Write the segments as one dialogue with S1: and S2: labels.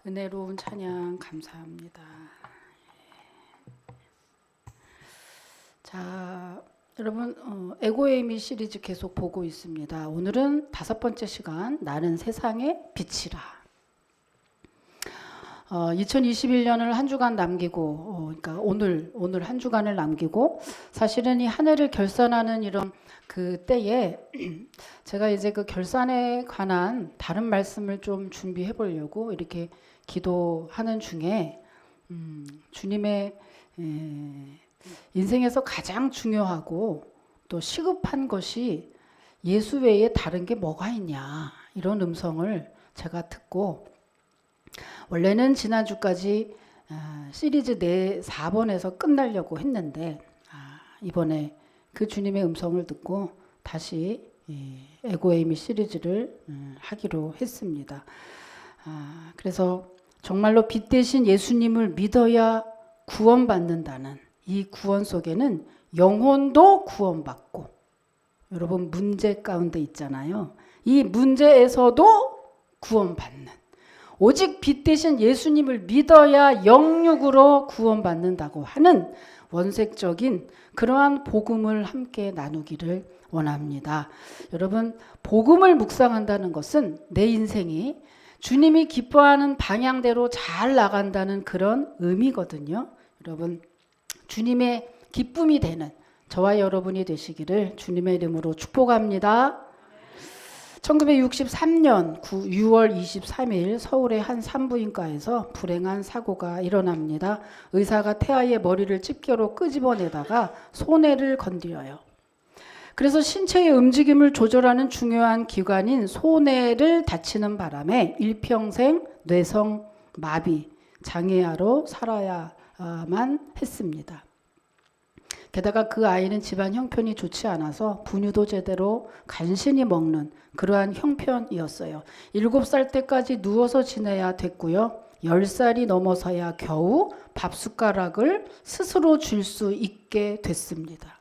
S1: 은혜로운 찬양 감사합니다. 자, 여러분 에고에이미 시리즈 계속 보고 있습니다. 오늘은 5번째 시간 나는 세상의 빛이라. 2021년을 한 주간 남기고 그러니까 오늘 한 주간을 남기고 사실은 이 한 해를 결산하는 이런 그 때에 제가 이제 그 결산에 관한 다른 말씀을 좀 준비해 보려고 이렇게 기도하는 중에 주님의 인생에서 가장 중요하고 또 시급한 것이 예수 외에 다른 게 뭐가 있냐 이런 음성을 제가 듣고 원래는 지난주까지 시리즈 4번에서 끝나려고 했는데 이번에 그 주님의 음성을 듣고 다시 에고에이미 시리즈를 하기로 했습니다. 그래서 정말로 빛 대신 예수님을 믿어야 구원받는다는 이 구원 속에는 영혼도 구원받고 여러분 문제 가운데 있잖아요. 이 문제에서도 구원받는 오직 빛 대신 예수님을 믿어야 영육으로 구원받는다고 하는 원색적인 그러한 복음을 함께 나누기를 원합니다. 여러분 복음을 묵상한다는 것은 내 인생이 주님이 기뻐하는 방향대로 잘 나간다는 그런 의미거든요. 여러분 주님의 기쁨이 되는 저와 여러분이 되시기를 주님의 이름으로 축복합니다. 1963년 6월 23일 서울의 한 산부인과에서 불행한 사고가 일어납니다. 의사가 태아의 머리를 집게로 끄집어내다가 손해를 건드려요. 그래서 신체의 움직임을 조절하는 중요한 기관인 손해를 다치는 바람에 일평생 뇌성 마비, 장애아로 살아야만 했습니다. 게다가 그 아이는 집안 형편이 좋지 않아서 분유도 제대로 간신히 먹는 그러한 형편이었어요. 7살 때까지 누워서 지내야 됐고요. 10살이 넘어서야 겨우 밥숟가락을 스스로 줄 수 있게 됐습니다.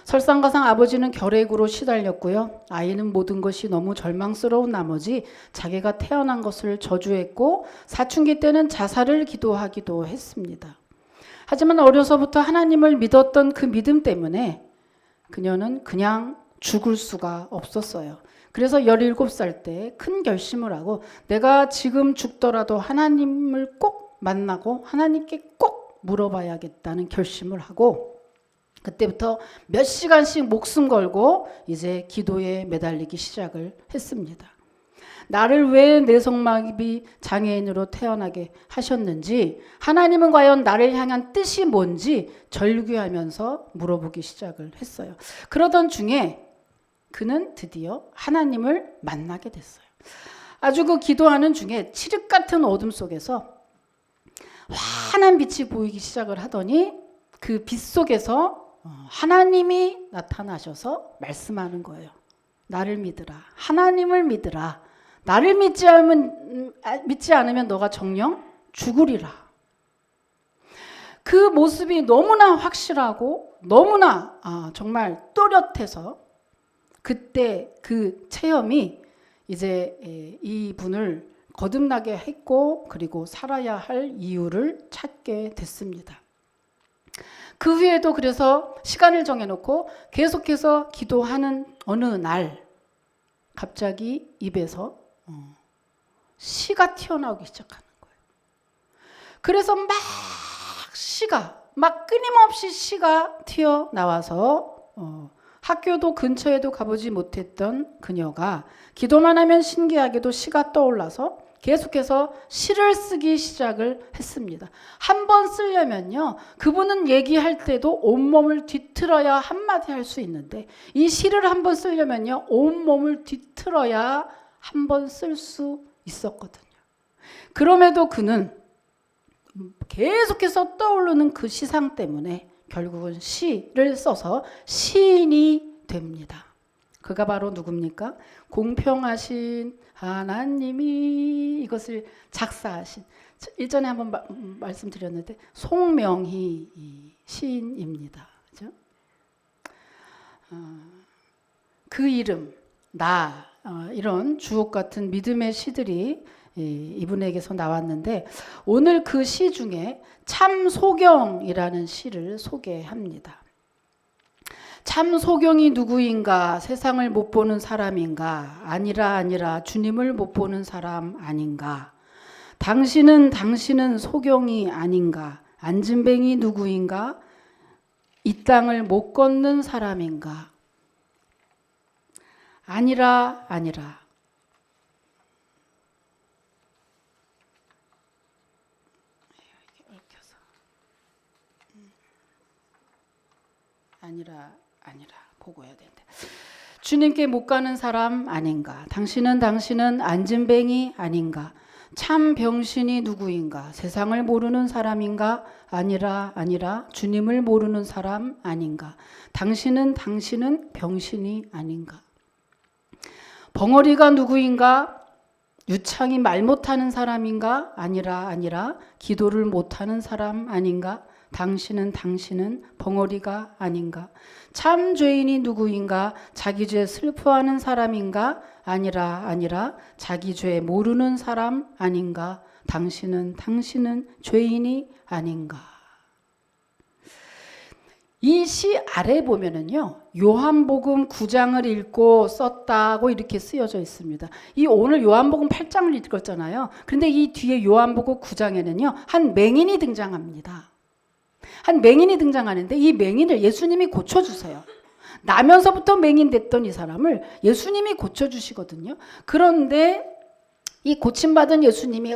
S1: 설상가상 아버지는 결핵으로 시달렸고요. 아이는 모든 것이 너무 절망스러운 나머지 자기가 태어난 것을 저주했고 사춘기 때는 자살을 기도하기도 했습니다. 하지만 어려서부터 하나님을 믿었던 그 믿음 때문에 그녀는 그냥 죽을 수가 없었어요. 그래서 17살 때 큰 결심을 하고 내가 지금 죽더라도 하나님을 꼭 만나고 하나님께 꼭 물어봐야겠다는 결심을 하고 그때부터 몇 시간씩 목숨 걸고 이제 기도에 매달리기 시작을 했습니다. 나를 왜 뇌성마비 장애인으로 태어나게 하셨는지 하나님은 과연 나를 향한 뜻이 뭔지 절규하면서 물어보기 시작을 했어요. 그러던 중에 그는 드디어 하나님을 만나게 됐어요. 아주 그 기도하는 중에 칠흑 같은 어둠 속에서 환한 빛이 보이기 시작을 하더니 그 빛 속에서 하나님이 나타나셔서 말씀하는 거예요. 나를 믿으라. 하나님을 믿으라. 나를 믿지 않으면 너가 정녕 죽으리라. 그 모습이 너무나 확실하고 너무나 정말 또렷해서 그때 그 체험이 이제 이분을 거듭나게 했고 그리고 살아야 할 이유를 찾게 됐습니다. 그 후에도 그래서 시간을 정해놓고 계속해서 기도하는 어느 날 갑자기 입에서 시가 튀어나오기 시작하는 거예요. 그래서 막 끊임없이 시가 튀어나와서 학교도 근처에도 가보지 못했던 그녀가 기도만 하면 신기하게도 시가 떠올라서 계속해서 시를 쓰기 시작을 했습니다. 한 번 쓰려면요. 그분은 얘기할 때도 온몸을 뒤틀어야 한마디 할 수 있는데 이 시를 한 번 쓰려면요. 온몸을 뒤틀어야 한 번 쓸 수 있었거든요. 그럼에도 그는 계속해서 떠오르는 그 시상 때문에 결국은 시를 써서 시인이 됩니다. 그가 바로 누굽니까? 공평하신 하나님이 이것을 작사하신 일전에 한번 말씀드렸는데 송명희 시인입니다. 그죠? 그 이름, 나 이런 주옥 같은 믿음의 시들이 이분에게서 나왔는데 오늘 그 시 중에 참소경이라는 시를 소개합니다. 참소경이 누구인가? 세상을 못 보는 사람인가? 아니라 주님을 못 보는 사람 아닌가? 당신은 소경이 아닌가? 안진뱅이 누구인가? 이 땅을 못 걷는 사람인가? 아니라 보고 해야 되는데 주님께 못 가는 사람 아닌가? 당신은 안진뱅이 아닌가? 참 병신이 누구인가? 세상을 모르는 사람인가? 아니라 주님을 모르는 사람 아닌가? 당신은 병신이 아닌가? 벙어리가 누구인가? 유창이 말 못하는 사람인가? 아니라 기도를 못하는 사람 아닌가? 당신은 벙어리가 아닌가? 참 죄인이 누구인가? 자기 죄 슬퍼하는 사람인가? 아니라 자기 죄 모르는 사람 아닌가? 당신은 죄인이 아닌가? 이 시 아래 보면은요, 요한복음 9장을 읽고 썼다고 이렇게 쓰여져 있습니다. 이 오늘 요한복음 8장을 읽었잖아요. 그런데 이 뒤에 요한복음 9장에는요, 한 맹인이 등장합니다. 한 맹인이 등장하는데 이 맹인을 예수님이 고쳐주세요. 나면서부터 맹인 됐던 이 사람을 예수님이 고쳐주시거든요. 그런데 이 고침받은 예수님이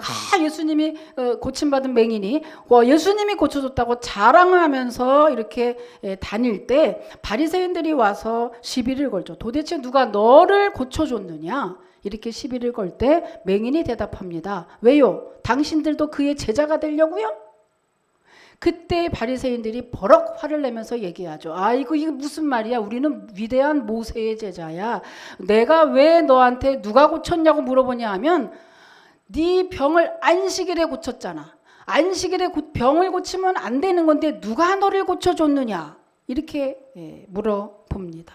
S1: 고침받은 맹인이 예수님이 고쳐줬다고 자랑하면서 이렇게 다닐 때 바리새인들이 와서 시비를 걸죠. 도대체 누가 너를 고쳐줬느냐? 이렇게 시비를 걸 때 맹인이 대답합니다. 왜요? 당신들도 그의 제자가 되려고요? 그때 바리새인들이 버럭 화를 내면서 얘기하죠. 이거 무슨 말이야? 우리는 위대한 모세의 제자야. 내가 왜 너한테 누가 고쳤냐고 물어보냐 하면 네 병을 안식일에 고쳤잖아. 안식일에 병을 고치면 안 되는 건데 누가 너를 고쳐줬느냐? 이렇게 물어봅니다.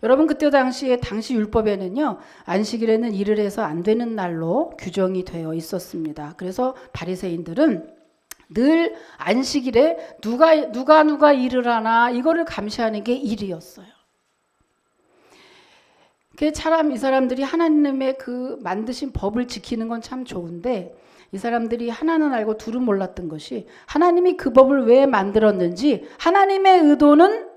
S1: 여러분 그때 당시 율법에는요, 안식일에는 일을 해서 안 되는 날로 규정이 되어 있었습니다. 그래서 바리새인들은 늘 안식일에 누가 일을 하나 이거를 감시하는 게 일이었어요. 이 사람들이 하나님의 그 만드신 법을 지키는 건 참 좋은데 이 사람들이 하나는 알고 둘은 몰랐던 것이 하나님이 그 법을 왜 만들었는지 하나님의 의도는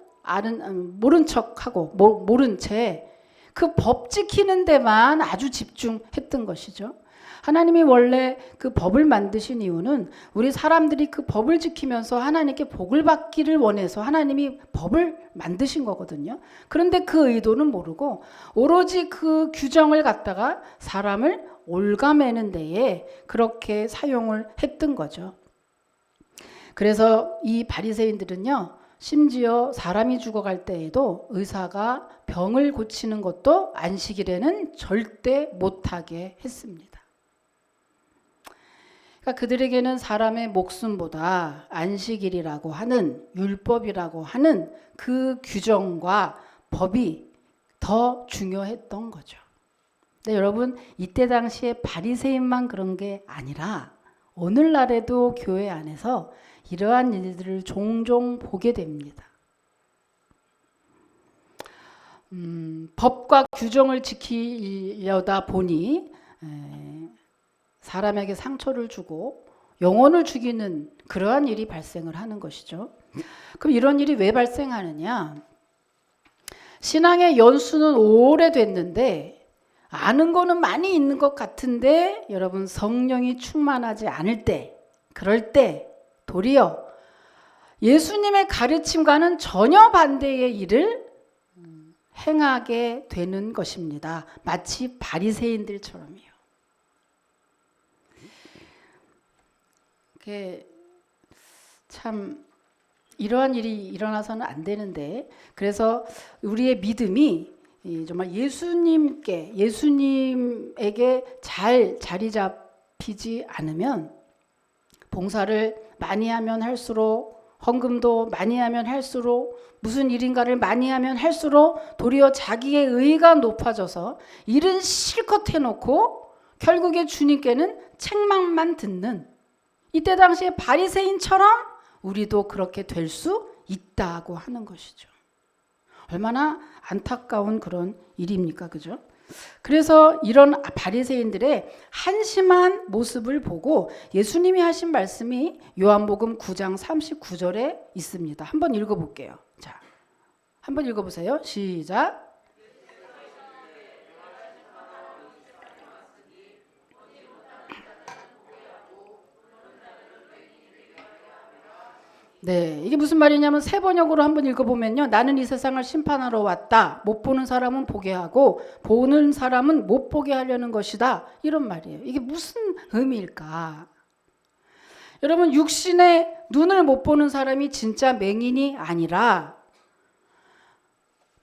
S1: 모른 척하고 모른 채 그 법 지키는 데만 아주 집중했던 것이죠. 하나님이 원래 그 법을 만드신 이유는 우리 사람들이 그 법을 지키면서 하나님께 복을 받기를 원해서 하나님이 법을 만드신 거거든요. 그런데 그 의도는 모르고 오로지 그 규정을 갖다가 사람을 올가매는 데에 그렇게 사용을 했던 거죠. 그래서 이 바리새인들은요, 심지어 사람이 죽어갈 때에도 의사가 병을 고치는 것도 안식일에는 절대 못하게 했습니다. 그러니까 그들에게는 사람의 목숨보다 안식일이라고 하는 율법이라고 하는 그 규정과 법이 더 중요했던 거죠. 근데 여러분 이때 당시에 바리새인만 그런 게 아니라 오늘날에도 교회 안에서 이러한 일들을 종종 보게 됩니다. 법과 규정을 지키려다 보니 사람에게 상처를 주고 영혼을 죽이는 그러한 일이 발생을 하는 것이죠. 그럼 이런 일이 왜 발생하느냐? 신앙의 연수는 오래됐는데 아는 거는 많이 있는 것 같은데 여러분 성령이 충만하지 않을 때, 그럴 때 도리어 예수님의 가르침과는 전혀 반대의 일을 행하게 되는 것입니다. 마치 바리새인들처럼요. 참 이러한 일이 일어나서는 안 되는데, 그래서 우리의 믿음이 정말 예수님에게 잘 자리 잡히지 않으면 봉사를 많이 하면 할수록, 헌금도 많이 하면 할수록, 무슨 일인가를 많이 하면 할수록 도리어 자기의 의가 높아져서 일은 실컷 해놓고 결국에 주님께는 책망만 듣는, 이때 당시에 바리새인처럼 우리도 그렇게 될 수 있다고 하는 것이죠. 얼마나 안타까운 그런 일입니까? 그죠? 그래서 이런 바리새인들의 한심한 모습을 보고 예수님이 하신 말씀이 요한복음 9장 39절에 있습니다. 한번 읽어볼게요. 자, 한번 읽어보세요. 시작. 네, 이게 무슨 말이냐면 세 번역으로 한번 읽어보면요. 나는 이 세상을 심판하러 왔다. 못 보는 사람은 보게 하고 보는 사람은 못 보게 하려는 것이다. 이런 말이에요. 이게 무슨 의미일까? 여러분, 육신의 눈을 못 보는 사람이 진짜 맹인이 아니라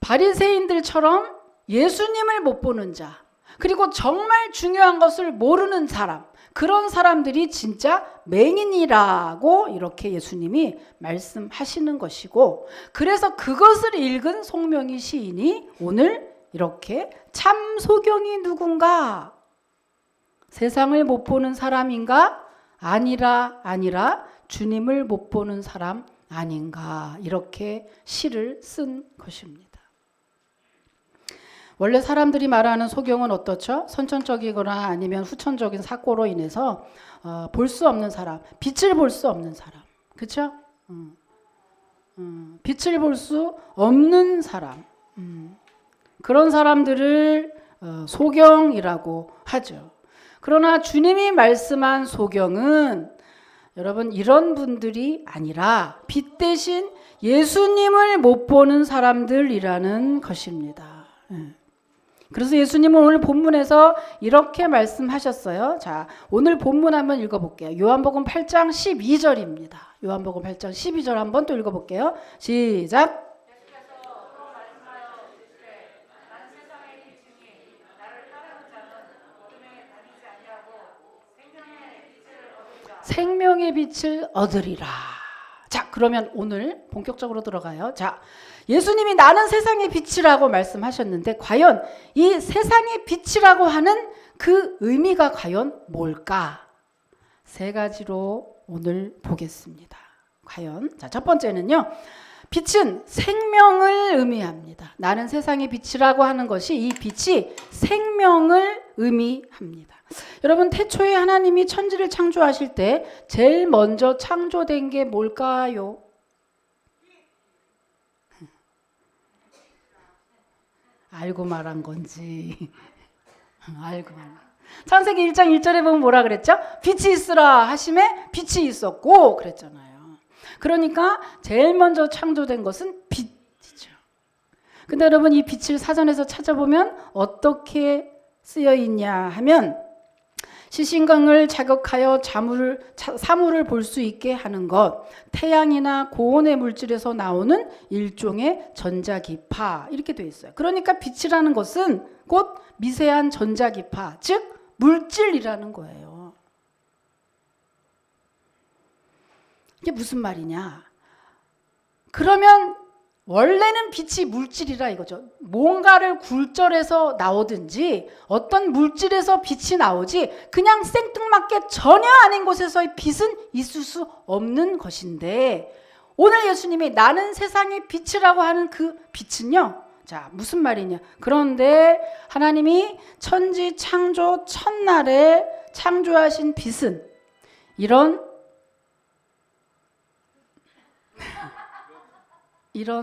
S1: 바리새인들처럼 예수님을 못 보는 자, 그리고 정말 중요한 것을 모르는 사람, 그런 사람들이 진짜 맹인이라고 이렇게 예수님이 말씀하시는 것이고, 그래서 그것을 읽은 송명희 시인이 오늘 이렇게 참 소경이 누군가? 세상을 못 보는 사람인가? 아니라 주님을 못 보는 사람 아닌가? 이렇게 시를 쓴 것입니다. 원래 사람들이 말하는 소경은 어떻죠? 선천적이거나 아니면 후천적인 사고로 인해서 볼 수 없는 사람, 빛을 볼 수 없는 사람, 그렇죠? 빛을 볼 수 없는 사람, 그런 사람들을 소경이라고 하죠. 그러나 주님이 말씀한 소경은 여러분 이런 분들이 아니라 빛 대신 예수님을 못 보는 사람들이라는 것입니다. 그래서 예수님은 오늘 본문에서 이렇게 말씀하셨어요. 자, 오늘 본문 한번 읽어볼게요. 요한복음 8장 12절입니다. 요한복음 8장 12절 한번 또 읽어볼게요. 시작. 생명의 빛을 얻으리라. 자, 그러면 오늘 본격적으로 들어가요. 자, 예수님이 나는 세상의 빛이라고 말씀하셨는데 과연 이 세상의 빛이라고 하는 그 의미가 과연 뭘까? 세 가지로 오늘 보겠습니다. 과연 자, 첫 번째는요. 빛은 생명을 의미합니다. 나는 세상의 빛이라고 하는 것이 이 빛이 생명을 의미합니다. 여러분 태초에 하나님이 천지를 창조하실 때 제일 먼저 창조된 게 뭘까요? 알고 말한 건지 알고 말한. 창세기 1장 1절에 보면 뭐라 그랬죠? 빛이 있으라 하심에 빛이 있었고 그랬잖아요. 그러니까 제일 먼저 창조된 것은 빛이죠. 근데 여러분 이 빛을 사전에서 찾아보면 어떻게 쓰여 있냐 하면 시신강을 자극하여 사물을 볼 수 있게 하는 것, 태양이나 고온의 물질에서 나오는 일종의 전자기파 이렇게 되어 있어요. 그러니까 빛이라는 것은 곧 미세한 전자기파, 즉 물질이라는 거예요. 이게 무슨 말이냐? 그러면 원래는 빛이 물질이라 이거죠. 뭔가를 굴절해서 나오든지 어떤 물질에서 빛이 나오지 그냥 생뚱맞게 전혀 아닌 곳에서의 빛은 있을 수 없는 것인데 오늘 예수님이 나는 세상의 빛이라고 하는 그 빛은요. 자, 무슨 말이냐? 그런데 하나님이 천지 창조 첫날에 창조하신 빛은 이런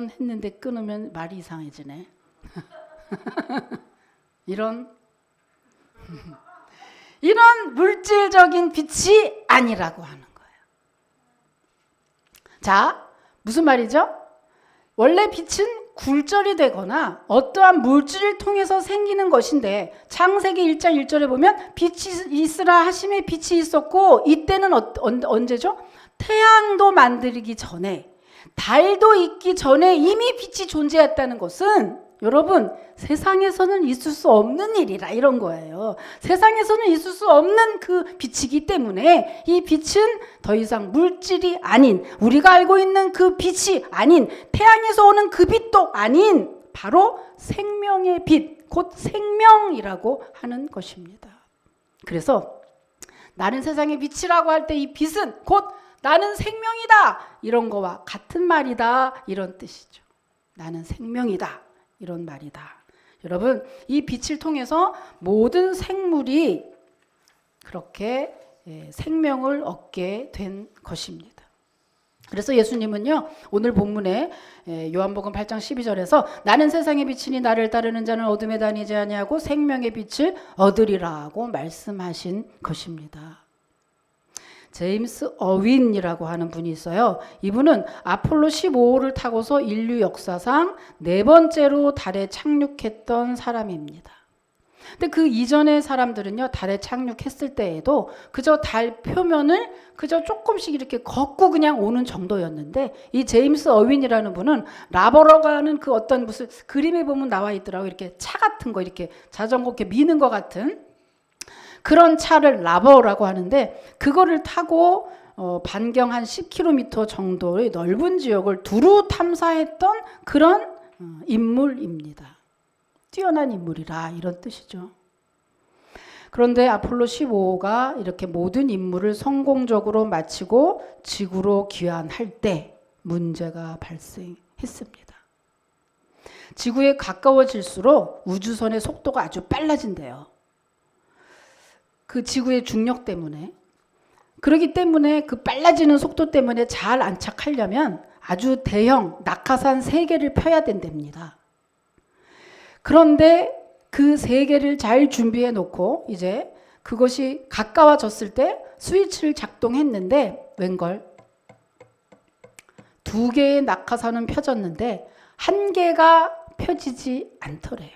S1: 했는데 끊으면 말이 이상해지네. 이런 물질적인 빛이 아니라고 하는 거예요. 자, 무슨 말이죠? 원래 빛은 굴절이 되거나 어떠한 물질을 통해서 생기는 것인데 창세기 1장 1절에 보면 빛이 있으라 하심에 빛이 있었고 이때는 언제죠? 태양도 만들기 전에 달도 있기 전에 이미 빛이 존재했다는 것은 여러분 세상에서는 있을 수 없는 일이라 이런 거예요. 세상에서는 있을 수 없는 그 빛이기 때문에 이 빛은 더 이상 물질이 아닌 우리가 알고 있는 그 빛이 아닌 태양에서 오는 그 빛도 아닌 바로 생명의 빛, 곧 생명이라고 하는 것입니다. 그래서 나는 세상의 빛이라고 할 때 이 빛은 곧 나는 생명이다 이런 거와 같은 말이다 이런 뜻이죠. 나는 생명이다 이런 말이다. 여러분 이 빛을 통해서 모든 생물이 그렇게 생명을 얻게 된 것입니다. 그래서 예수님은요 오늘 본문에 요한복음 8장 12절에서 나는 세상의 빛이니 나를 따르는 자는 어둠에 다니지 아니하고 생명의 빛을 얻으리라고 말씀하신 것입니다. 제임스 어윈이라고 하는 분이 있어요. 이분은 아폴로 15호를 타고서 인류 역사상 4번째로 달에 착륙했던 사람입니다. 근데 그 이전의 사람들은요 달에 착륙했을 때에도 그저 달 표면을 그저 조금씩 이렇게 걷고 그냥 오는 정도였는데 이 제임스 어윈이라는 분은 라버라고 하는 그 어떤 무슨 그림에 보면 나와 있더라고요. 이렇게 차 같은 거 이렇게 자전거 이렇게 미는 것 같은 그런 차를 라버라고 하는데 그거를 타고 반경 한 10km 정도의 넓은 지역을 두루 탐사했던 그런 인물입니다. 뛰어난 인물이라 이런 뜻이죠. 그런데 아폴로 15호가 이렇게 모든 임무를 성공적으로 마치고 지구로 귀환할 때 문제가 발생했습니다. 지구에 가까워질수록 우주선의 속도가 아주 빨라진대요. 그 지구의 중력 때문에. 그렇기 때문에 그 빨라지는 속도 때문에 잘 안착하려면 아주 대형 낙하산 3개를 펴야 된답니다. 그런데 그 3개를 잘 준비해 놓고 이제 그것이 가까워졌을 때 스위치를 작동했는데 웬걸 2개의 낙하산은 펴졌는데 1개가 펴지지 않더래요.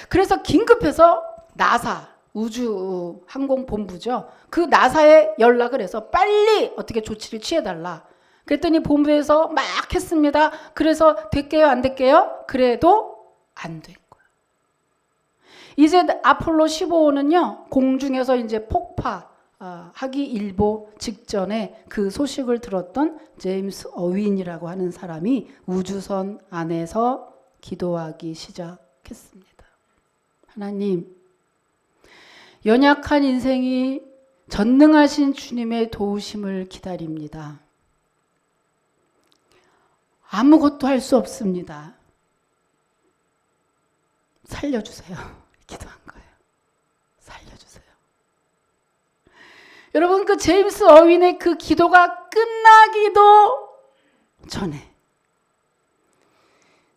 S1: 그래서 긴급해서 나사 우주항공본부죠. 그 나사에 연락을 해서 빨리 어떻게 조치를 취해달라. 그랬더니 본부에서 막 했습니다. 그래서 될게요 안 될게요? 그래도 안 된 거예요. 이제 아폴로 15호는요 공중에서 이제 폭파하기 일보 직전에 그 소식을 들었던 제임스 어윈이라고 하는 사람이 우주선 안에서 기도하기 시작했습니다. 하나님, 연약한 인생이 전능하신 주님의 도우심을 기다립니다. 아무것도 할 수 없습니다. 살려주세요. 기도한 거예요. 살려주세요. 여러분 그 제임스 어윈의 그 기도가 끝나기도 전에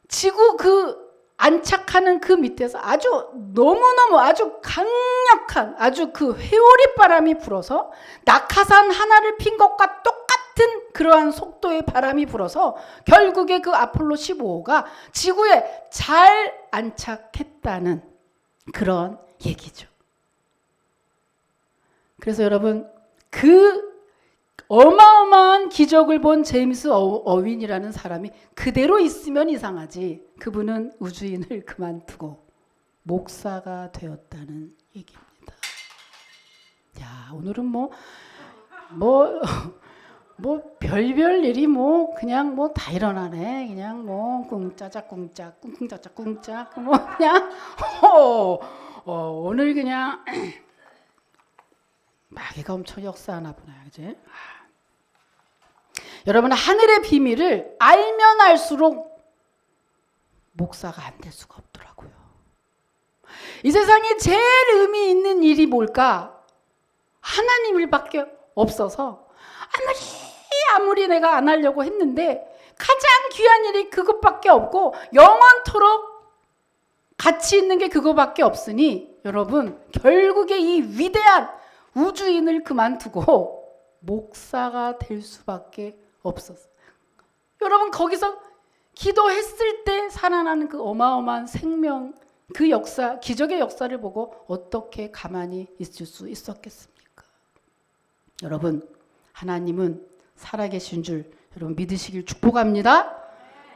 S1: 지구 그 안착하는 그 밑에서 아주 너무너무 아주 강력한 아주 그 회오리 바람이 불어서 낙하산 하나를 핀 것과 똑같은 그러한 속도의 바람이 불어서 결국에 그 아폴로 15호가 지구에 잘 안착했다는 그런 얘기죠. 그래서 여러분 그 어마어마한 기적을 본 제임스 어윈이라는 사람이 그대로 있으면 이상하지 그분은 우주인을 그만두고 목사가 되었다는 얘기입니다. 야, 오늘은 뭐 별별 일이 그냥 다 일어나네. 그냥 꿍짜작 꿍짝 꿍꿍짜짝 꿍짝 그냥 오늘 그냥 마귀가 엄청 역사하나 보네요. 그지? 여러분 하늘의 비밀을 알면 알수록 목사가 안 될 수가 없더라고요. 이 세상에 제일 의미 있는 일이 뭘까? 하나님 일밖에 없어서 아무리 내가 안 하려고 했는데 가장 귀한 일이 그것밖에 없고 영원토록 가치 있는 게 그거밖에 없으니 여러분 결국에 이 위대한 우주인을 그만두고 목사가 될 수밖에 없었어요. 여러분 거기서 기도했을 때 살아나는 그 어마어마한 생명 그 역사 기적의 역사를 보고 어떻게 가만히 있을 수 있었겠습니까? 여러분 하나님은 살아계신 줄 여러분 믿으시길 축복합니다.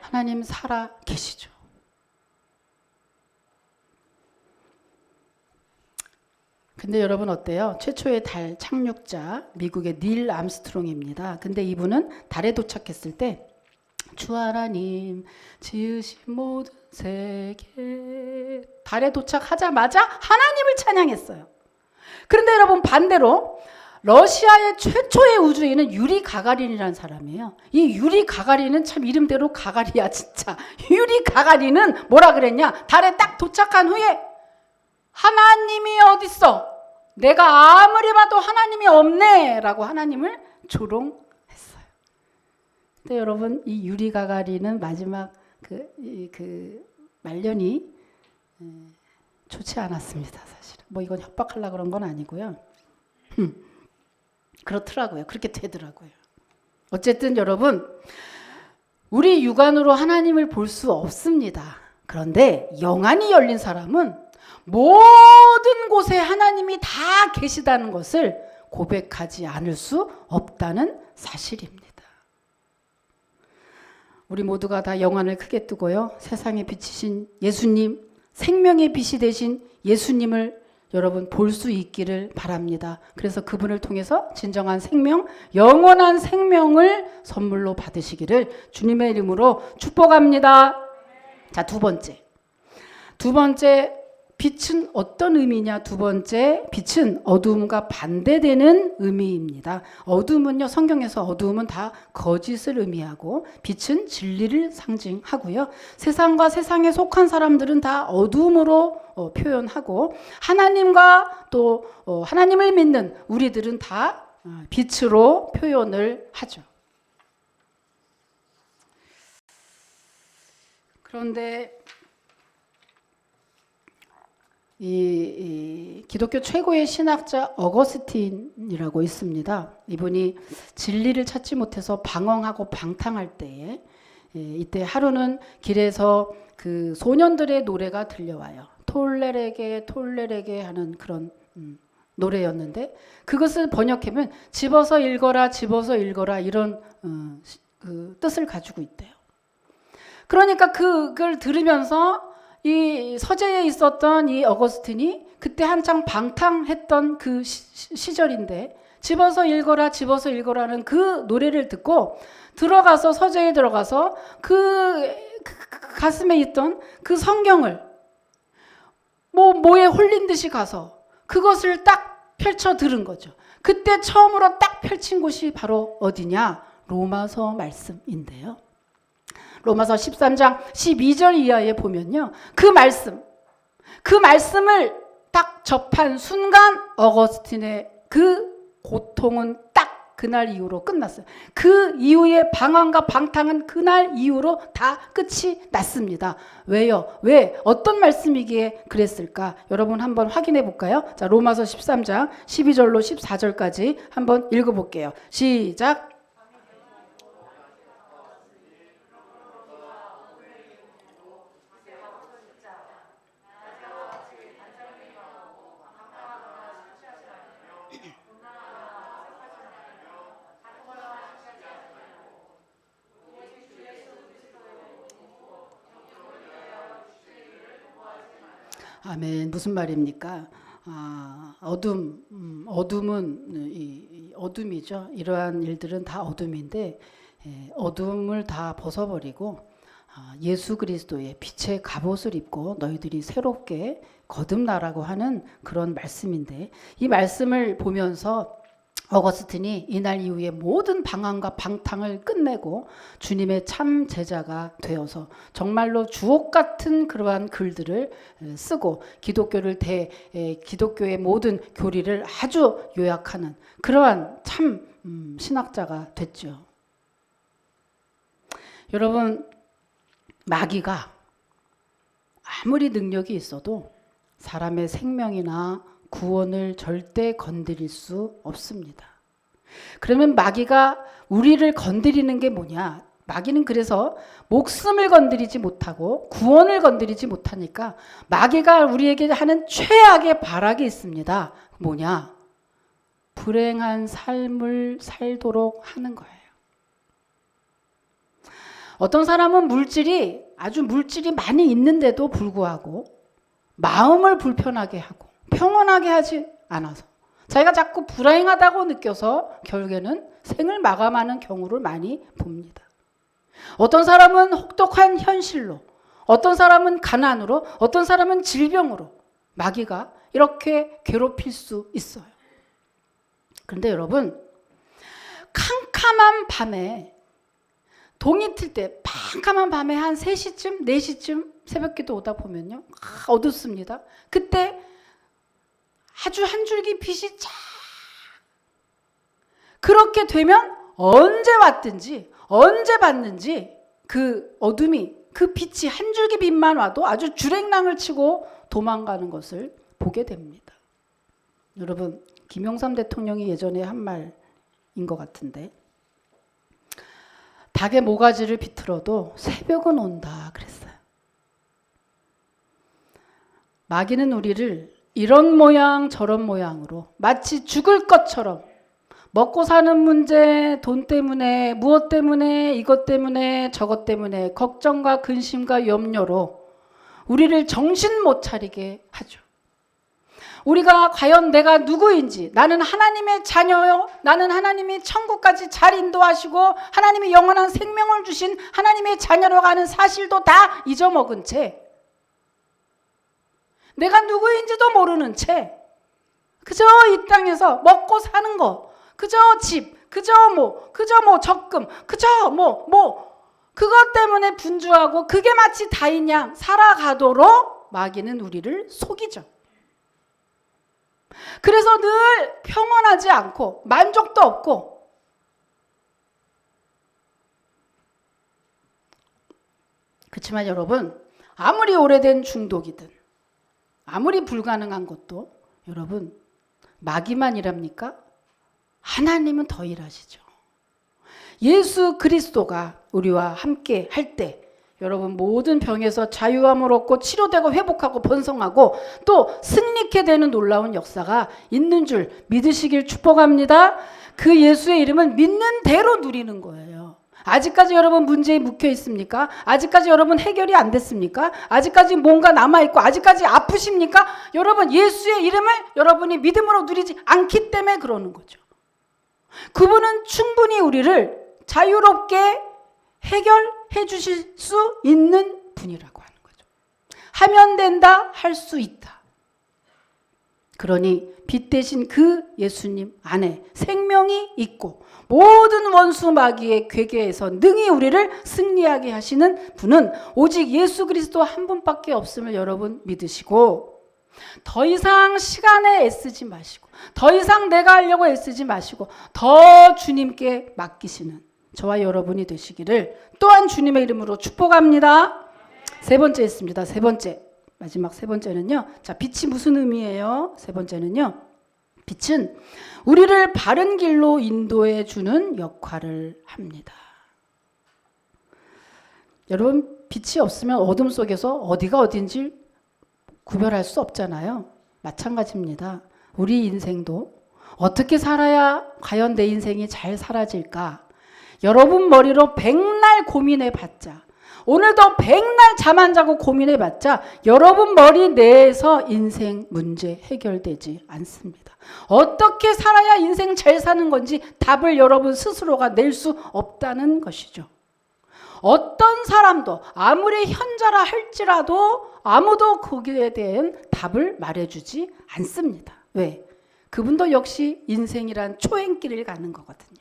S1: 하나님 살아계시죠. 근데 여러분 어때요? 최초의 달 착륙자 미국의 닐 암스트롱입니다. 근데 이분은 달에 도착했을 때 주 하나님 지으신 모든 세계 달에 도착하자마자 하나님을 찬양했어요. 그런데 여러분 반대로 러시아의 최초의 우주인은 유리 가가린이라는 사람이에요. 이 유리 가가린은 참 이름대로 가가리야 진짜. 유리 가가린은 뭐라 그랬냐? 달에 딱 도착한 후에 하나님이 어딨어? 내가 아무리 봐도 하나님이 없네 라고 하나님을 조롱했어요. 근데 여러분 이 유리 가가린은 마지막 그 말년이 좋지 않았습니다. 사실은 뭐 이건 협박하려고 그런 건 아니고요. 그렇더라고요. 그렇게 되더라고요. 어쨌든 여러분 우리 육안으로 하나님을 볼 수 없습니다. 그런데 영안이 열린 사람은 모든 곳에 하나님이 다 계시다는 것을 고백하지 않을 수 없다는 사실입니다. 우리 모두가 다 영안을 크게 뜨고요. 세상에 비치신 예수님, 생명의 빛이 되신 예수님을 여러분 볼 수 있기를 바랍니다. 그래서 그분을 통해서 진정한 생명, 영원한 생명을 선물로 받으시기를 주님의 이름으로 축복합니다. 자, 두 번째 빛은 어떤 의미냐? 두 번째, 빛은 어두움과 반대되는 의미입니다. 어두움은요, 성경에서 어두움은 다 거짓을 의미하고 빛은 진리를 상징하고요. 세상과 세상에 속한 사람들은 다 어두움으로 표현하고 하나님과 또 하나님을 믿는 우리들은 다 빛으로 표현을 하죠. 그런데 이 기독교 최고의 신학자 어거스틴이라고 있습니다. 이분이 진리를 찾지 못해서 방황하고 방탕할 때에 이때 하루는 길에서 그 소년들의 노래가 들려와요. 톨레레게 하는 그런 노래였는데 그것을 번역하면 집어서 읽어라 이런 그 뜻을 가지고 있대요. 그러니까 그걸 들으면서 이 서재에 있었던 이 어거스틴이 그때 한창 방탕했던 그 시절인데 집어서 읽어라는 그 노래를 듣고 서재에 들어가서 그 가슴에 있던 그 성경을 뭐에 홀린 듯이 가서 그것을 딱 펼쳐 들은 거죠. 그때 처음으로 딱 펼친 곳이 바로 어디냐? 로마서 말씀인데요. 로마서 13장 12절 이하에 보면요. 그 말씀을 딱 접한 순간 어거스틴의 그 고통은 딱 그날 이후로 끝났어요. 그 이후의 방황과 방탕은 그날 이후로 다 끝이 났습니다. 왜요? 왜? 어떤 말씀이기에 그랬을까? 여러분 한번 확인해 볼까요? 자, 로마서 13장 12절로 14절까지 한번 읽어볼게요. 시작! 아멘. 무슨 말입니까? 어둠은 어둠이죠. 이러한 일들은 다 어둠인데 어둠을 다 벗어버리고 예수 그리스도의 빛의 갑옷을 입고 너희들이 새롭게 거듭나라고 하는 그런 말씀인데 이 말씀을 보면서 어거스틴이 이날 이후에 모든 방황과 방탕을 끝내고 주님의 참 제자가 되어서 정말로 주옥 같은 그러한 글들을 쓰고 기독교의 모든 교리를 아주 요약하는 그러한 참 신학자가 됐죠. 여러분, 마귀가 아무리 능력이 있어도 사람의 생명이나 구원을 절대 건드릴 수 없습니다. 그러면 마귀가 우리를 건드리는 게 뭐냐? 마귀는 그래서 목숨을 건드리지 못하고 구원을 건드리지 못하니까 마귀가 우리에게 하는 최악의 발악이 있습니다. 뭐냐? 불행한 삶을 살도록 하는 거예요. 어떤 사람은 물질이 많이 있는데도 불구하고 마음을 불편하게 하고 평온하게 하지 않아서 자기가 자꾸 불행하다고 느껴서 결국에는 생을 마감하는 경우를 많이 봅니다. 어떤 사람은 혹독한 현실로, 어떤 사람은 가난으로, 어떤 사람은 질병으로 마귀가 이렇게 괴롭힐 수 있어요. 그런데 여러분, 캄캄한 밤에, 동이 틀 때 캄캄한 밤에 한 3시쯤 4시쯤 새벽기도 오다 보면요, 어둡습니다. 그때 아주 한 줄기 빛이 쫙, 그렇게 되면 언제 왔든지 언제 봤는지 그 어둠이, 그 빛이 한 줄기 빛만 와도 아주 주랭랑을 치고 도망가는 것을 보게 됩니다. 여러분, 김영삼 대통령이 예전에 한 말인 것 같은데, 닭의 모가지를 비틀어도 새벽은 온다 그랬어요. 마귀는 우리를 이런 모양 저런 모양으로 마치 죽을 것처럼 먹고 사는 문제, 돈 때문에, 무엇 때문에, 이것 때문에, 저것 때문에 걱정과 근심과 염려로 우리를 정신 못 차리게 하죠. 우리가 과연 내가 누구인지, 나는 하나님의 자녀요, 나는 하나님이 천국까지 잘 인도하시고 하나님이 영원한 생명을 주신 하나님의 자녀로 가는 사실도 다 잊어먹은 채, 내가 누구인지도 모르는 채 그저 이 땅에서 먹고 사는 거, 그저 집, 그저 적금, 그저 그것 때문에 분주하고 그게 마치 다인 양 살아가도록 마귀는 우리를 속이죠. 그래서 늘 평온하지 않고 만족도 없고, 그렇지만 여러분, 아무리 오래된 중독이든 아무리 불가능한 것도 여러분, 마귀만 일합니까? 하나님은 더 일하시죠. 예수 그리스도가 우리와 함께 할 때 여러분, 모든 병에서 자유함을 얻고 치료되고 회복하고 번성하고 또 승리케 되는 놀라운 역사가 있는 줄 믿으시길 축복합니다. 그 예수의 이름은 믿는 대로 누리는 거예요. 아직까지 여러분 문제에 묵혀 있습니까? 아직까지 여러분 해결이 안 됐습니까? 아직까지 뭔가 남아있고 아직까지 아프십니까? 여러분, 예수의 이름을 여러분이 믿음으로 누리지 않기 때문에 그러는 거죠. 그분은 충분히 우리를 자유롭게 해결해 주실 수 있는 분이라고 하는 거죠. 하면 된다, 할 수 있다. 그러니 빛 대신 그 예수님 안에 생명이 있고 모든 원수 마귀의 괴계에서 능히 우리를 승리하게 하시는 분은 오직 예수 그리스도 한 분밖에 없음을 여러분 믿으시고, 더 이상 시간에 애쓰지 마시고, 더 이상 내가 하려고 애쓰지 마시고 더 주님께 맡기시는 저와 여러분이 되시기를 또한 주님의 이름으로 축복합니다. 세 번째 있습니다. 세 번째, 마지막 세 번째는요. 자, 빛이 무슨 의미예요? 세 번째는요, 빛은 우리를 바른 길로 인도해 주는 역할을 합니다. 여러분, 빛이 없으면 어둠 속에서 어디가 어딘지 구별할 수 없잖아요. 마찬가지입니다. 우리 인생도 어떻게 살아야 과연 내 인생이 잘 사라질까? 여러분 머리로 백날 고민해 봤자, 오늘도 백날 잠 안 자고 고민해 봤자 여러분 머리 내에서 인생 문제 해결되지 않습니다. 어떻게 살아야 인생 잘 사는 건지 답을 여러분 스스로가 낼 수 없다는 것이죠. 어떤 사람도 아무리 현자라 할지라도 아무도 거기에 대한 답을 말해주지 않습니다. 왜? 그분도 역시 인생이란 초행길을 가는 거거든요.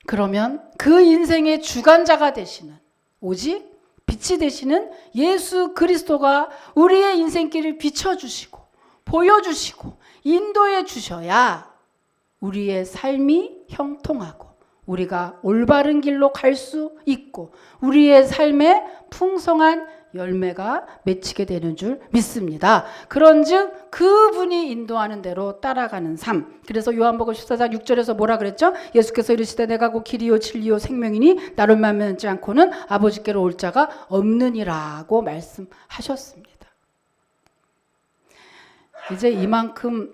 S1: 그러면 그 인생의 주관자가 되시는, 오직 빛이 되시는 예수 그리스도가 우리의 인생길을 비춰주시고 보여주시고 인도해 주셔야 우리의 삶이 형통하고 우리가 올바른 길로 갈 수 있고 우리의 삶에 풍성한 열매가 맺히게 되는 줄 믿습니다. 그런즉 그분이 인도하는 대로 따라가는 삶. 그래서 요한복음 14장 6절에서 뭐라 그랬죠? 예수께서 이르시되 내가 곧 길이요 진리요 생명이니 나를 만나지 않고는 아버지께로 올 자가 없느니라고 말씀하셨습니다. 이제 이만큼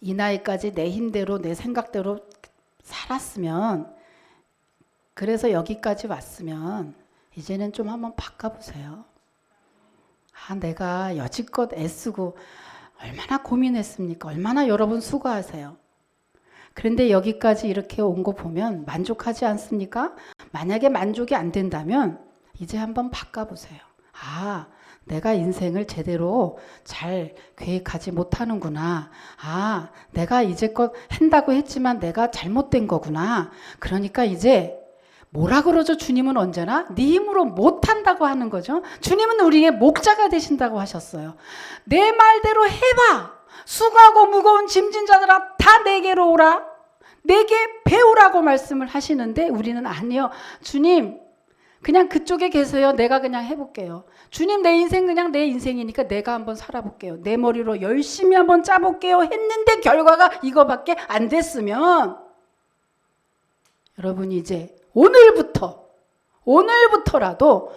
S1: 이 나이까지 내 힘대로 내 생각대로 살았으면, 그래서 여기까지 왔으면 이제는 좀 한번 바꿔보세요. 내가 여지껏 애쓰고 얼마나 고민했습니까? 얼마나 여러분 수고하세요. 그런데 여기까지 이렇게 온 거 보면 만족하지 않습니까? 만약에 만족이 안 된다면 이제 한번 바꿔보세요. 내가 인생을 제대로 잘 계획하지 못하는구나. 아, 내가 이제껏 한다고 했지만 내가 잘못된 거구나. 그러니까 이제 뭐라 그러죠? 주님은 언제나 네 힘으로 못한다고 하는 거죠. 주님은 우리의 목자가 되신다고 하셨어요. 내 말대로 해봐. 수고하고 무거운 짐진 자들아 다 내게로 오라. 내게 배우라고 말씀을 하시는데 우리는 아니요. 주님 그냥 그쪽에 계세요. 내가 그냥 해볼게요. 주님 내 인생 그냥 내 인생이니까 내가 한번 살아볼게요. 내 머리로 열심히 한번 짜볼게요. 했는데 결과가 이거밖에 안 됐으면 여러분 이제 오늘부터라도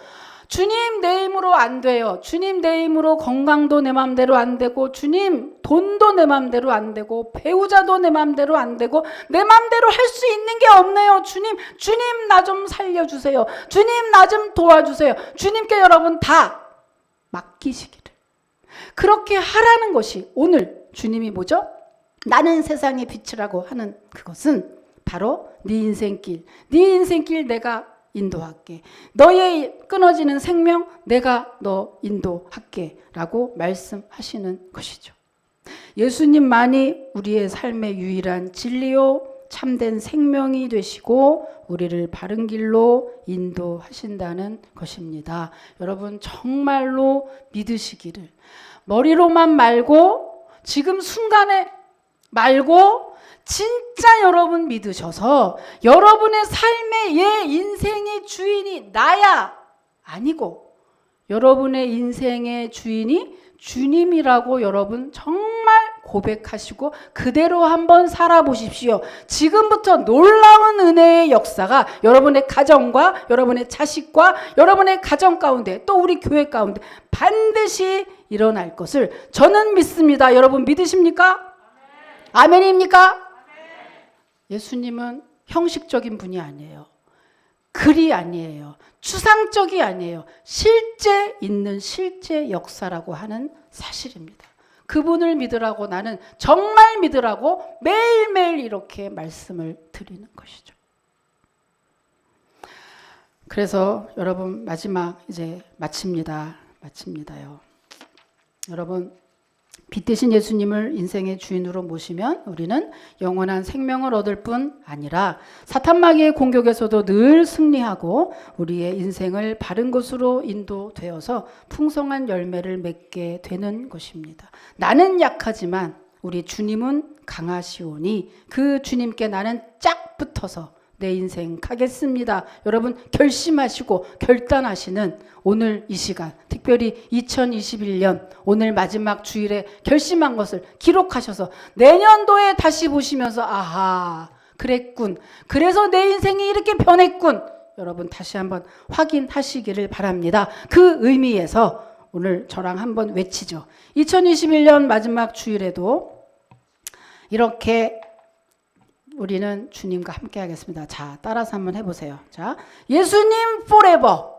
S1: 주님 내 힘으로 안 돼요. 주님 내 힘으로 건강도 내 맘대로 안 되고 주님 돈도 내 맘대로 안 되고 배우자도 내 맘대로 안 되고 내 맘대로 할 수 있는 게 없네요. 주님 나 좀 살려주세요. 주님 나 좀 도와주세요. 주님께 여러분 다 맡기시기를. 그렇게 하라는 것이 오늘 주님이 뭐죠? 나는 세상의 빛이라고 하는 그것은 바로 네 인생길 내가 인도할게. 너의 끊어지는 생명 내가 너 인도할게 라고 말씀하시는 것이죠. 예수님만이 우리의 삶의 유일한 진리요 참된 생명이 되시고 우리를 바른 길로 인도하신다는 것입니다. 여러분 정말로 믿으시기를. 머리로만 말고 지금 순간에 말고 진짜 여러분 믿으셔서 여러분의 삶의 인생의 주인이 나야 아니고 여러분의 인생의 주인이 주님이라고 여러분 정말 고백하시고 그대로 한번 살아보십시오. 지금부터 놀라운 은혜의 역사가 여러분의 가정과 여러분의 자식과 여러분의 가정 가운데 또 우리 교회 가운데 반드시 일어날 것을 저는 믿습니다. 여러분 믿으십니까? 아멘입니까? 예수님은 형식적인 분이 아니에요. 글이 아니에요. 추상적이 아니에요. 실제 있는 실제 역사라고 하는 사실입니다. 그분을 믿으라고 나는 정말 믿으라고 매일매일 이렇게 말씀을 드리는 것이죠. 그래서 여러분 마지막 이제 마칩니다요. 여러분 빛 대신 예수님을 인생의 주인으로 모시면 우리는 영원한 생명을 얻을 뿐 아니라 사탄 마귀의 공격에서도 늘 승리하고 우리의 인생을 바른 곳으로 인도되어서 풍성한 열매를 맺게 되는 것입니다. 나는 약하지만 우리 주님은 강하시오니 그 주님께 나는 짝 붙어서 내 인생 가겠습니다. 여러분 결심하시고 결단하시는 오늘 이 시간, 특별히 2021년 오늘 마지막 주일에 결심한 것을 기록하셔서 내년도에 다시 보시면서 아하 그랬군. 그래서 내 인생이 이렇게 변했군. 여러분 다시 한번 확인하시기를 바랍니다. 그 의미에서 오늘 저랑 한번 외치죠. 2021년 마지막 주일에도 이렇게 우리는 주님과 함께 하겠습니다. 자, 따라서 한번 해보세요. 자, 예수님 forever.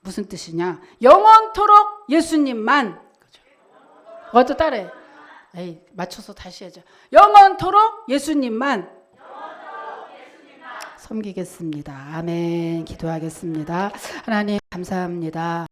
S1: 무슨 뜻이냐? 영원토록 예수님만. 그렇죠. 따라해. 에이, 맞춰서 다시 해줘. 영원토록 예수님만. 섬기겠습니다. 아멘. 기도하겠습니다. 하나님 감사합니다.